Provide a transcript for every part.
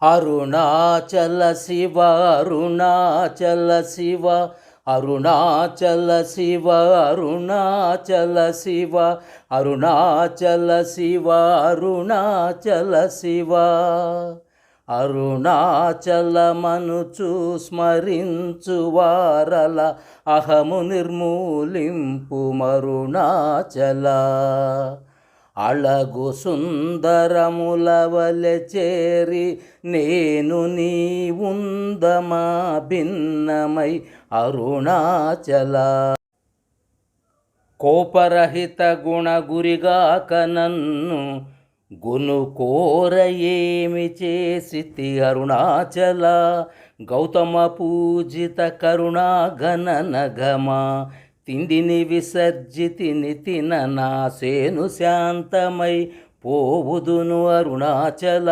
అరుణాచల శివ అరుణాచల శివ అరుణాచల శివ అరుణాచల శివ అరుణాచల శివ అరుణాచల శివ అరుణాచలమనుచు స్మరించు వారల అహము నిర్మూలింపు మరుణాచల అళగు సుందరముల వలె చేరి నేను నీవుందమా భిన్నమై అరుణాచల కోపరహిత గుణగురిగాక నన్ను గునుకోర ఏమి చేసితి అరుణాచల గౌతమ పూజిత కరుణా గణనగమా తిండిని విసర్జితిని తిననా సేను శాంతమై పోవుదును అరుణాచల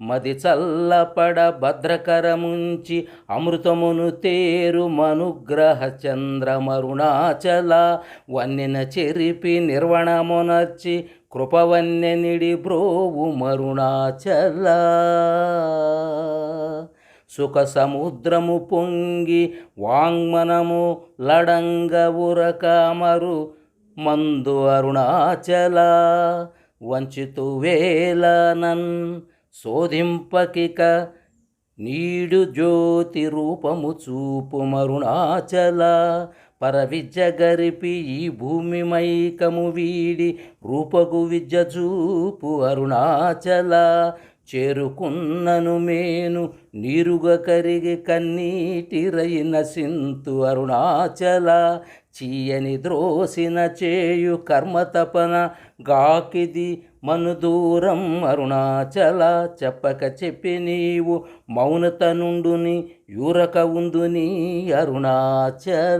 మది చల్లపడ భద్రకరముంచి అమృతమును తేరు మనుగ్రహ చంద్రమరుణాచల వన్నెన చెరిపి నిర్వణమునర్చి కృపవన్నెనిడి బ్రోవు మరుణాచల సుఖ సముద్రము పొంగి వాంగ్మనము లడంగ ఉరకామరు మందు అరుణాచల వంచితు వేలనన్ శోధింపకిక నీడు జ్యోతి రూపము చూపు మరుణాచల పరవిద్య గరిపి ఈ భూమి మైకము వీడి రూపగు విద్య చూపు అరుణాచల చేరుకున్నను మేను నీరుగా కరిగి కన్నీటి రయిన సింతు అరుణాచల చీయని ద్రోసిన చేయు కర్మతపన గాకిది మను దూరం అరుణాచల చెప్పక చెప్పి నీవు మౌనత నుండుని యూరక ఉందుని అరుణాచల